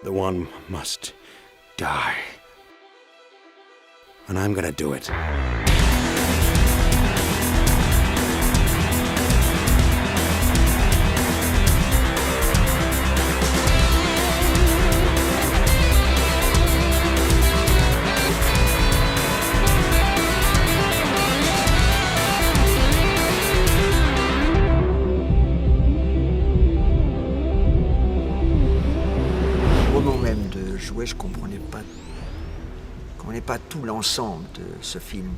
The one must die. And I'm gonna do it. Au moment même de jouer, je comprenais pas tout l'ensemble de ce film.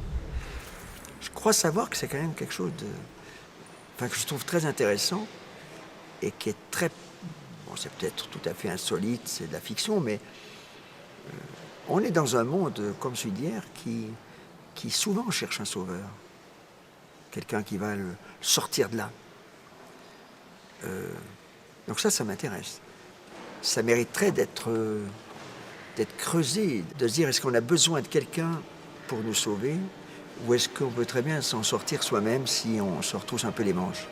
Je crois savoir que c'est quand même quelque chose que je trouve très intéressant et qui est très... Bon, c'est peut-être tout à fait insolite, c'est de la fiction, mais on est dans un monde comme celui d'hier qui souvent cherche un sauveur. Quelqu'un qui va le sortir de là. Donc ça m'intéresse. Ça mériterait d'être creusé, de se dire est-ce qu'on a besoin de quelqu'un pour nous sauver ou est-ce qu'on peut très bien s'en sortir soi-même si on se retrousse un peu les manches.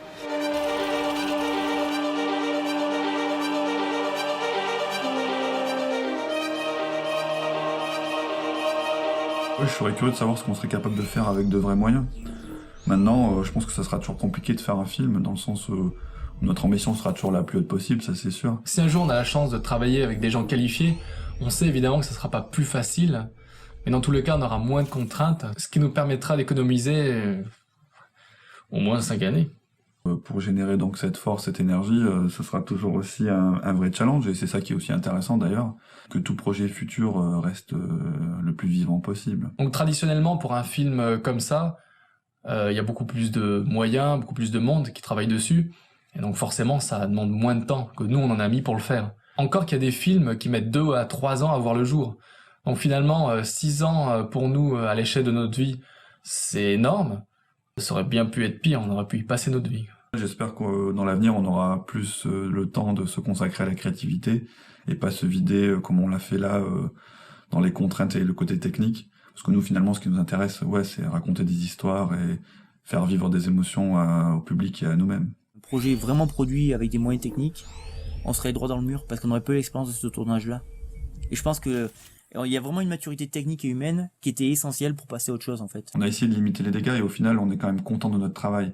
Ouais, je serais curieux de savoir ce qu'on serait capable de faire avec de vrais moyens. Maintenant, je pense que ça sera toujours compliqué de faire un film, dans le sens où notre ambition sera toujours la plus haute possible, ça c'est sûr. Si un jour on a la chance de travailler avec des gens qualifiés, on sait évidemment que ça sera pas plus facile, mais dans tous les cas on aura moins de contraintes, ce qui nous permettra d'économiser au moins 5 années. Pour générer donc cette force, cette énergie, ce sera toujours aussi un vrai challenge, et c'est ça qui est aussi intéressant d'ailleurs, que tout projet futur reste le plus vivant possible. Donc traditionnellement pour un film comme ça, il y a beaucoup plus de moyens, beaucoup plus de monde qui travaille dessus, et donc forcément ça demande moins de temps que nous on en a mis pour le faire. Encore qu'il y a des films qui mettent 2 à 3 ans à voir le jour. Donc finalement 6 ans pour nous à l'échelle de notre vie, c'est énorme. Ça aurait bien pu être pire, on aurait pu y passer notre vie. J'espère que dans l'avenir on aura plus le temps de se consacrer à la créativité et pas se vider comme on l'a fait là dans les contraintes et le côté technique. Parce que nous finalement ce qui nous intéresse, c'est raconter des histoires et faire vivre des émotions au public et à nous-mêmes. Un projet vraiment produit avec des moyens techniques, on serait droit dans le mur parce qu'on aurait peu l'expérience de ce tournage-là. Et je pense que il y a vraiment une maturité technique et humaine qui était essentielle pour passer à autre chose en fait. On a essayé de limiter les dégâts et au final on est quand même content de notre travail.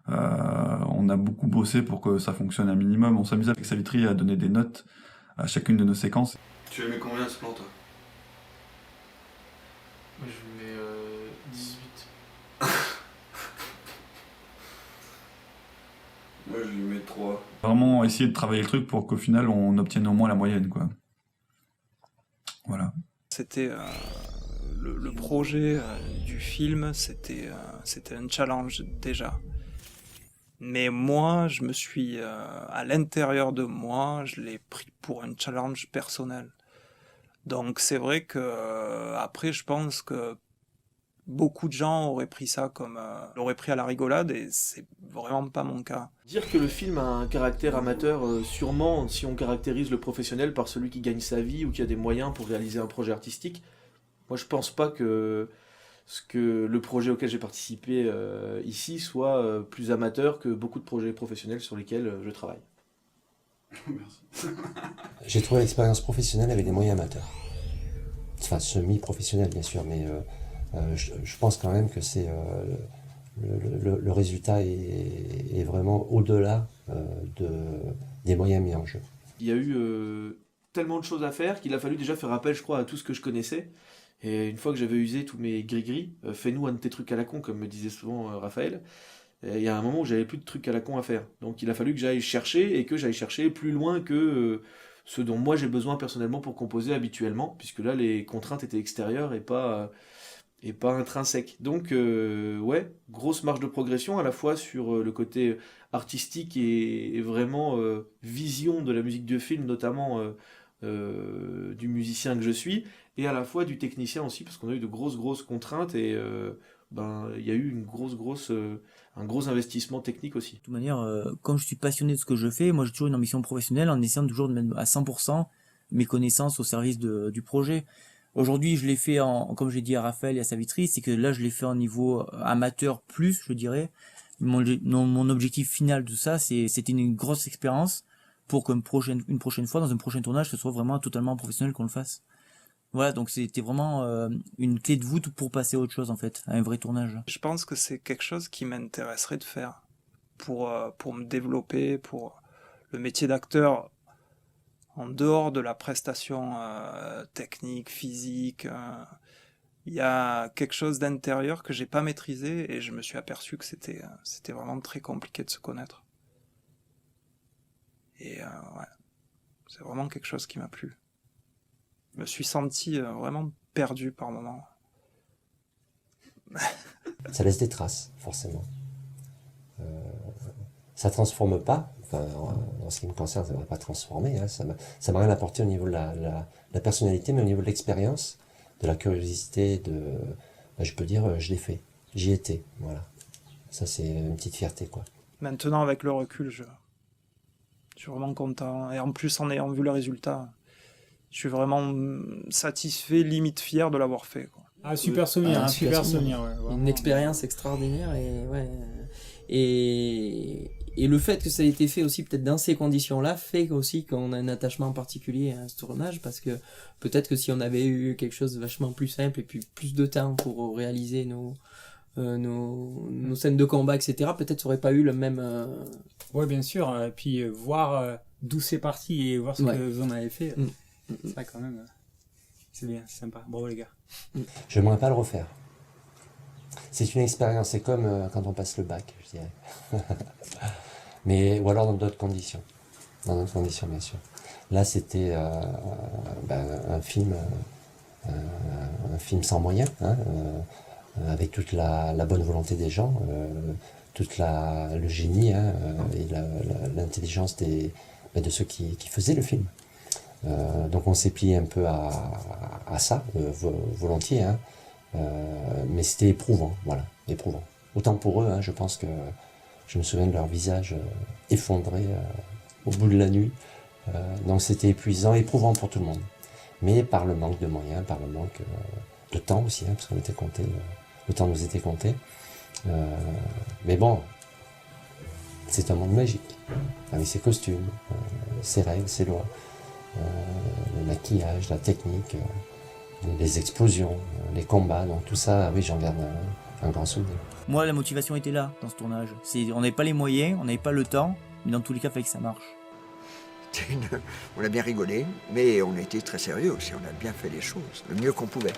On a beaucoup bossé pour que ça fonctionne un minimum. On s'amusait avec Savitri à donner des notes à chacune de nos séquences. Tu lui mets combien ce plan toi? Moi je lui mets 18. Moi je lui mets 3. Vraiment essayer de travailler le truc pour qu'au final on obtienne au moins la moyenne, quoi. Voilà. C'était le projet du film, c'était un challenge déjà. Mais moi, je me suis à l'intérieur de moi, je l'ai pris pour un challenge personnel. Donc c'est vrai que après, je pense que beaucoup de gens auraient pris ça comme l'auraient pris à la rigolade et c'est vraiment pas mon cas. Dire que le film a un caractère amateur, sûrement si on caractérise le professionnel par celui qui gagne sa vie ou qui a des moyens pour réaliser un projet artistique. Moi je pense pas que le projet auquel j'ai participé ici soit plus amateur que beaucoup de projets professionnels sur lesquels je travaille. Merci. J'ai trouvé l'expérience professionnelle avec des moyens amateurs. Enfin semi-professionnels bien sûr, mais je pense quand même que c'est le résultat est vraiment au-delà des moyens mis en jeu. Il y a eu tellement de choses à faire qu'il a fallu déjà faire appel, je crois, à tout ce que je connaissais. Et une fois que j'avais usé tous mes gris-gris, fais-nous un de tes trucs à la con, comme me disait souvent Raphaël, il y a un moment où j'avais plus de trucs à la con à faire. Donc il a fallu que j'aille chercher, et que j'aille chercher plus loin que ce dont moi j'ai besoin personnellement pour composer habituellement, puisque là les contraintes étaient extérieures et pas intrinsèques. Donc grosse marge de progression à la fois sur le côté artistique et vraiment vision de la musique de film, notamment du musicien que je suis, et à la fois du technicien aussi, parce qu'on a eu de grosses contraintes et il y a eu un gros investissement technique aussi. De toute manière, comme je suis passionné de ce que je fais, moi j'ai toujours une ambition professionnelle en essayant toujours de mettre à 100% mes connaissances au service du projet. Aujourd'hui, je l'ai fait comme j'ai dit à Raphaël et à Savitri, c'est que là je l'ai fait en niveau amateur plus, je dirais. Mon objectif final de ça, c'était une grosse expérience pour qu'une prochaine fois, dans un prochain tournage, ce soit vraiment totalement professionnel qu'on le fasse. Voilà, donc c'était vraiment une clé de voûte pour passer à autre chose, en fait, à un vrai tournage. Je pense que c'est quelque chose qui m'intéresserait de faire pour me développer, pour le métier d'acteur en dehors de la prestation technique, physique. Il y a quelque chose d'intérieur que j'ai pas maîtrisé et je me suis aperçu que c'était vraiment très compliqué de se connaître. Et ouais, c'est vraiment quelque chose qui m'a plu. Je me suis senti vraiment perdu par moments. Ça laisse des traces, forcément. Ça transforme pas. Enfin, en ce qui me concerne, ça ne m'a pas transformé. Hein. Ça m'a rien apporté au niveau de la personnalité, mais au niveau de l'expérience, de la curiosité, je peux dire, je l'ai fait. J'y étais. Voilà. Ça, c'est une petite fierté, quoi. Maintenant, avec le recul, je suis vraiment content. Et en plus, en ayant vu le résultat, je suis vraiment satisfait, limite fier de l'avoir fait, quoi. Ah, super souvenir, super souvenir. Ouais, une expérience extraordinaire et ouais. Et le fait que ça ait été fait aussi peut-être dans ces conditions-là fait aussi qu'on a un attachement particulier à ce tournage, parce que peut-être que si on avait eu quelque chose de vachement plus simple et puis plus de temps pour réaliser nos scènes de combat, etc., peut-être ça aurait pas eu le même... Ouais, bien sûr. Et puis voir d'où c'est parti et voir ce que vous en avez fait, ça quand même, c'est bien, c'est sympa. Bravo les gars. Je n'aimerais pas le refaire. C'est une expérience, c'est comme quand on passe le bac, je dirais. Mais, ou alors dans d'autres conditions. Dans d'autres conditions, bien sûr. Là, c'était un film sans moyens, hein, avec toute la bonne volonté des gens, le génie, hein, et l'intelligence de ceux qui faisaient le film. Donc on s'est plié un peu à ça, volontiers, hein. Mais c'était éprouvant, voilà, éprouvant. Autant pour eux, hein, je pense que je me souviens de leur visage effondré au bout de la nuit. Donc c'était épuisant, éprouvant pour tout le monde. Mais par le manque de moyens, par le manque de temps aussi, hein, parce qu'on était compté, le temps nous était compté. Mais bon, c'est un monde magique, avec ses costumes, ses règles, ses lois, le maquillage, la technique, les explosions, les combats, donc tout ça, oui, j'en garde un grand souvenir. Moi, la motivation était là, dans ce tournage. On n'avait pas les moyens, on n'avait pas le temps, mais dans tous les cas, il fallait que ça marche. On a bien rigolé, mais on a été très sérieux aussi, on a bien fait les choses, le mieux qu'on pouvait.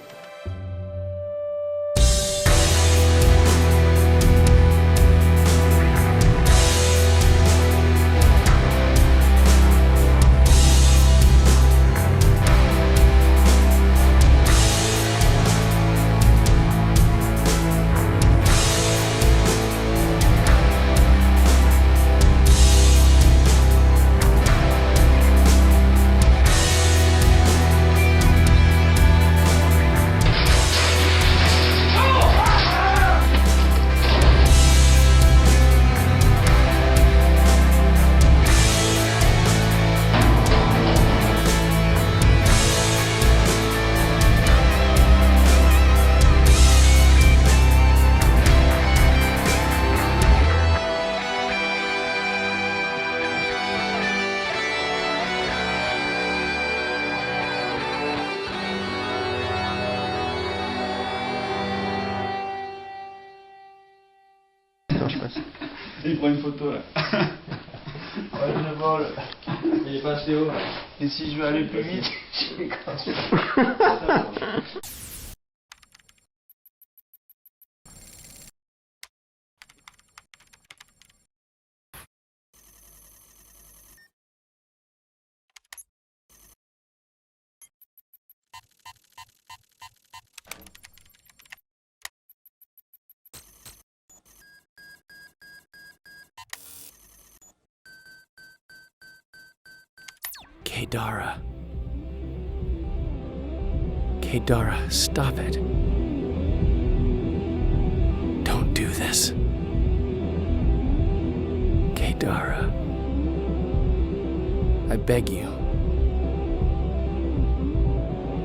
Il prend une photo là. Ouais, je vole. Il est passé haut. Et si je veux aller plus vite, je vais casser. Kedara. Kedara, stop it. Don't do this. Kedara. I beg you.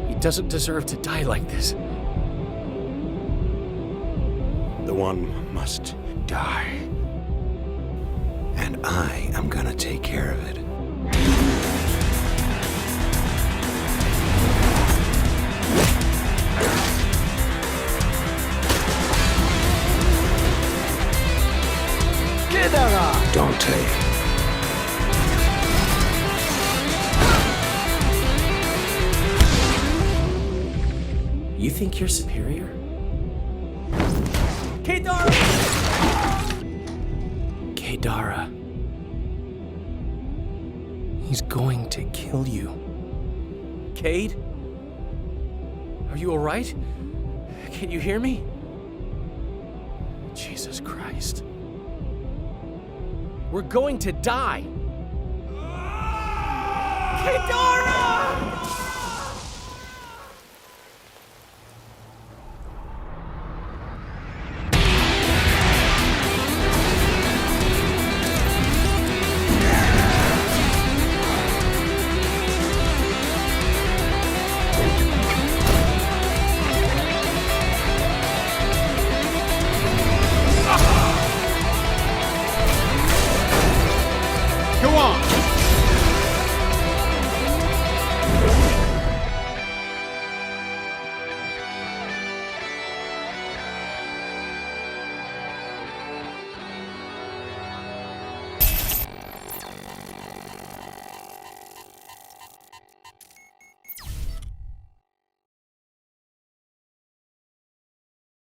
He doesn't deserve to die like this. The one must die. And I am gonna take care of it. You think you're superior? Kadara! Kadara. He's going to kill you. Cade? Are you alright? Can you hear me? Jesus Christ. We're going to die. Kadara!